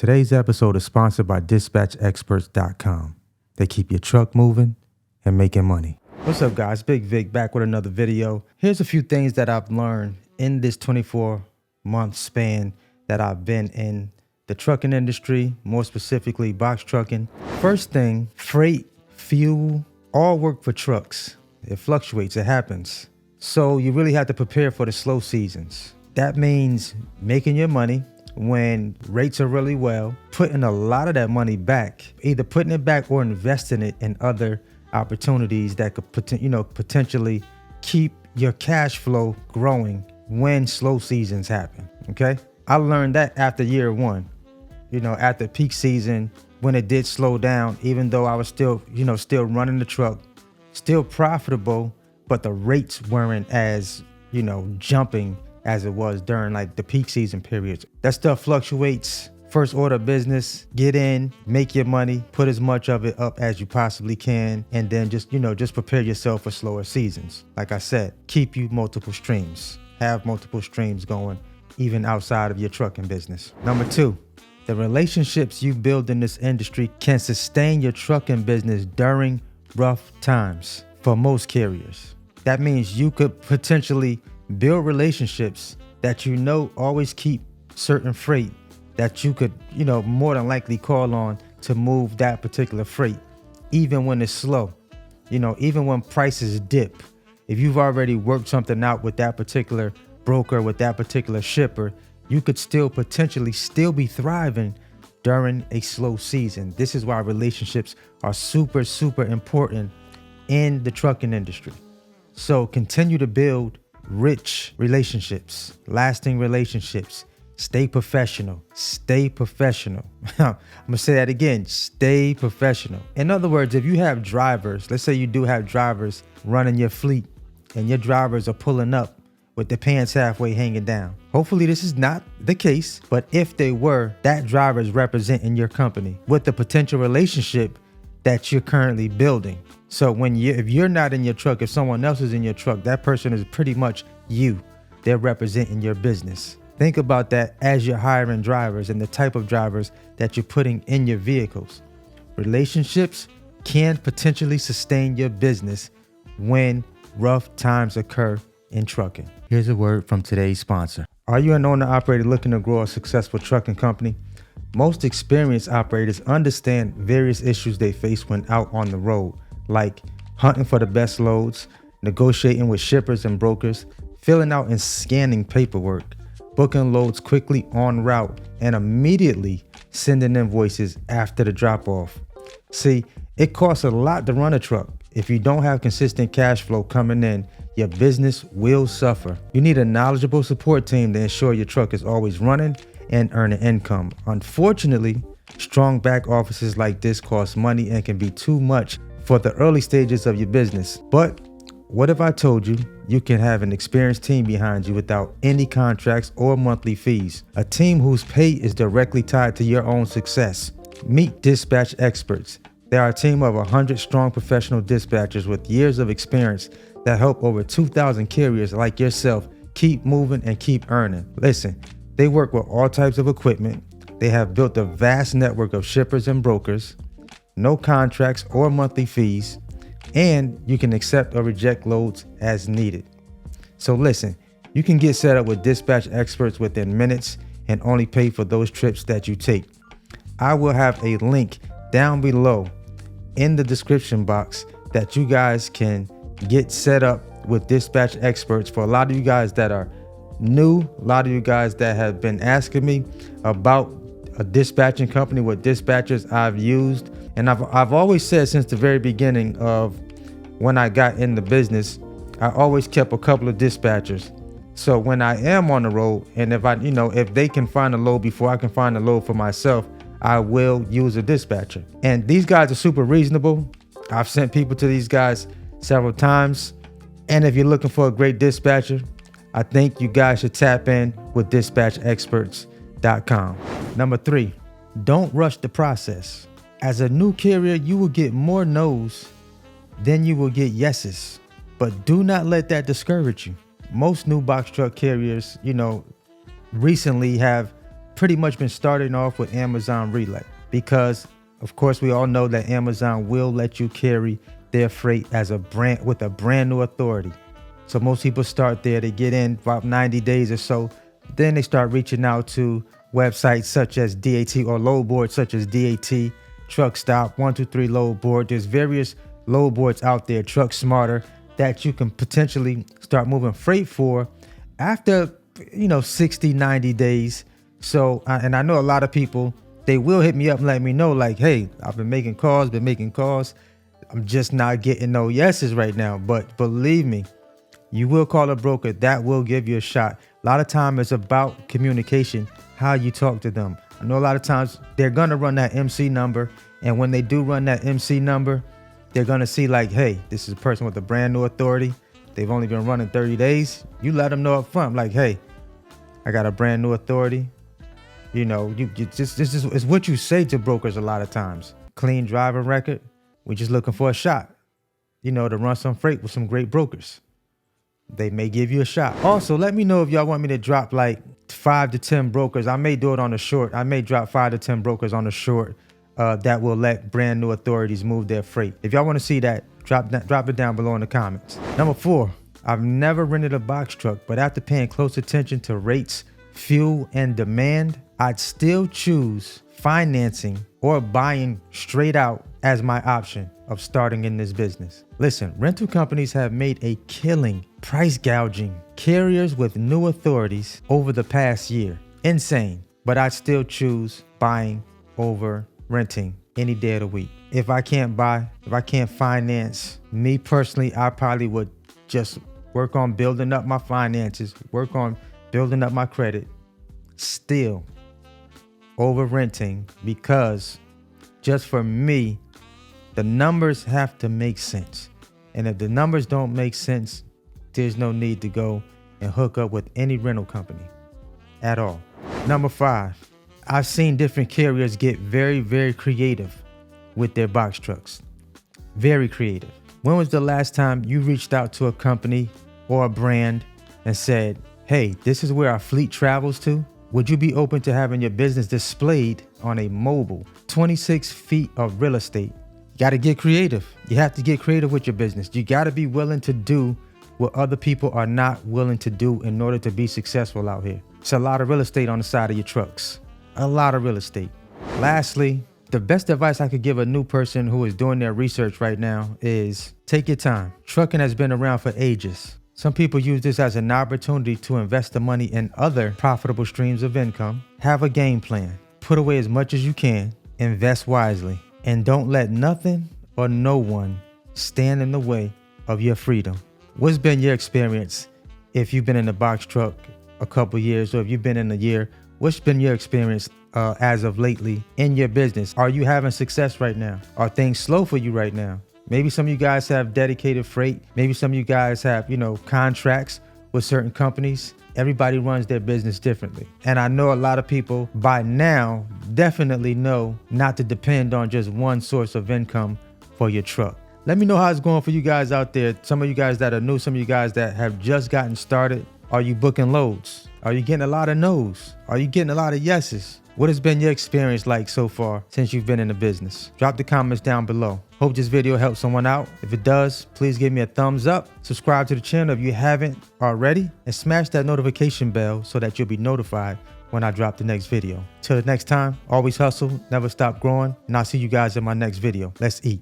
Today's episode is sponsored by DispatchExperts.com. They keep your truck moving and making money. What's up, guys? Bigg Vic back with another video. Here's a few things that I've learned in this 24-month span that I've been in the trucking industry, more specifically box trucking. First thing, freight, fuel, all work for trucks. It fluctuates, it happens. So you really have to prepare for the slow seasons. That means making your money when rates are really well, putting a lot of that money back, either putting it back or investing it in other opportunities that could potentially keep your cash flow growing when slow seasons happen. Okay, I learned that after year one, after peak season, when it did slow down, even though I was still running the truck, still profitable, but the rates weren't as jumping as it was during like the peak season periods. That stuff fluctuates. First order business, get in, make your money, put as much of it up as you possibly can, and then just prepare yourself for slower seasons. Like I said, keep you multiple streams. Have multiple streams going, even outside of your trucking business. Number two, the relationships you build in this industry can sustain your trucking business during rough times for most carriers. That means you could potentially build relationships that always keep certain freight that you could more than likely call on to move that particular freight, even when it's slow, even when prices dip. If you've already worked something out with that particular broker, with that particular shipper, you could still potentially be thriving during a slow season. This is why relationships are super, super important in the trucking industry. So continue to build rich relationships, lasting relationships. Stay professional. Stay professional. I'm gonna say that again. Stay professional. In other words, if you have drivers, let's say you do have drivers running your fleet and your drivers are pulling up with the pants halfway hanging down. Hopefully this is not the case, but if they were, that driver is representing your company with the potential relationship that you're currently building. So if you're not in your truck, if someone else is in your truck, that person is pretty much you. They're representing your business. Think about that as you're hiring drivers and the type of drivers that you're putting in your vehicles. Relationships can potentially sustain your business when rough times occur in trucking. Here's a word from today's sponsor. Are you an owner-operator looking to grow a successful trucking company? Most experienced operators understand various issues they face when out on the road, like hunting for the best loads, negotiating with shippers and brokers, filling out and scanning paperwork, booking loads quickly en route, and immediately sending invoices after the drop-off. See, it costs a lot to run a truck. If you don't have consistent cash flow coming in, your business will suffer. You need a knowledgeable support team to ensure your truck is always running and earning income. Unfortunately, strong back offices like this cost money and can be too much for the early stages of your business. But what if I told you you can have an experienced team behind you without any contracts or monthly fees? A team whose pay is directly tied to your own success. Meet Dispatch Experts. They are a team of 100 strong professional dispatchers with years of experience that help over 2,000 carriers like yourself keep moving and keep earning. Listen, they work with all types of equipment. They have built a vast network of shippers and brokers, no contracts or monthly fees, and you can accept or reject loads as needed. So listen, you can get set up with Dispatch Experts within minutes and only pay for those trips that you take. I will have a link down below in the description box that you guys can get set up with Dispatch Experts. For a lot of you guys that are new, a lot of you guys that have been asking me about a dispatching company, what dispatchers I've used. And I've always said since the very beginning of when I got in the business, I always kept a couple of dispatchers. So when I am on the road, and if they can find a load before I can find a load for myself, I will use a dispatcher. And these guys are super reasonable. I've sent people to these guys several times. And if you're looking for a great dispatcher, I think you guys should tap in with DispatchExperts.com. Number three, don't rush the process. As a new carrier, you will get more no's than you will get yeses. But do not let that discourage you. Most new box truck carriers, recently have pretty much been starting off with Amazon Relay because, of course, we all know that Amazon will let you carry their freight as a brand with a brand new authority. So most people start there, they get in about 90 days or so. Then they start reaching out to websites such as DAT or load boards such as DAT, Truck Stop, 123 Load Board. There's various load boards out there, Truck Smarter, that you can potentially start moving freight for after, 60, 90 days. So, and I know a lot of people, they will hit me up and let me know like, hey, I've been making calls. I'm just not getting no yeses right now. But believe me, you will call a broker that will give you a shot. A lot of time it's about communication, how you talk to them. I know a lot of times they're going to run that MC number. And when they do run that MC number, they're going to see like, hey, this is a person with a brand new authority. They've only been running 30 days. You let them know up front, like, hey, I got a brand new authority. This is what you say to brokers a lot of times. Clean driving record. We're just looking for a shot, to run some freight with some great brokers. They may give you a shot. Also, let me know if y'all want me to drop like 5 to 10 brokers. I may do it on the short. I may drop 5 to 10 brokers on the short that will let brand new authorities move their freight. If y'all want to see that, drop it down below in the comments. Number 4, I've never rented a box truck, but after paying close attention to rates, fuel, and demand, I'd still choose financing or buying straight out as my option of starting in this business. Listen, rental companies have made a killing price gouging carriers with new authorities over the past year. Insane, but I'd still choose buying over renting any day of the week. If I can't finance, me personally, I probably would just work on building up my finances, work on building up my credit, still over renting, because just for me, the numbers have to make sense. And if the numbers don't make sense, there's no need to go and hook up with any rental company at all. Number 5, I've seen different carriers get very, very creative with their box trucks. Very creative. When was the last time you reached out to a company or a brand and said, hey, this is where our fleet travels to? Would you be open to having your business displayed on a mobile 26 feet of real estate? You got to get creative. You have to get creative with your business. You got to be willing to do what other people are not willing to do in order to be successful out here. It's a lot of real estate on the side of your trucks. A lot of real estate. Lastly, the best advice I could give a new person who is doing their research right now is take your time. Trucking has been around for ages. Some people use this as an opportunity to invest the money in other profitable streams of income. Have a game plan. Put away as much as you can. Invest wisely. And don't let nothing or no one stand in the way of your freedom. What's been your experience if you've been in a box truck a couple years, or if you've been in a year? What's been your experience as of lately in your business? Are you having success right now? Are things slow for you right now? Maybe some of you guys have dedicated freight. Maybe some of you guys have, contracts with certain companies. Everybody runs their business differently. And I know a lot of people by now definitely know not to depend on just one source of income for your truck. Let me know how it's going for you guys out there. Some of you guys that are new, some of you guys that have just gotten started. Are you booking loads? Are you getting a lot of no's? Are you getting a lot of yeses? What has been your experience like so far since you've been in the business? Drop the comments down below. Hope this video helps someone out. If it does, please give me a thumbs up. Subscribe to the channel if you haven't already, and smash that notification bell so that you'll be notified when I drop the next video. Till the next time, always hustle, never stop growing, and I'll see you guys in my next video. Let's eat.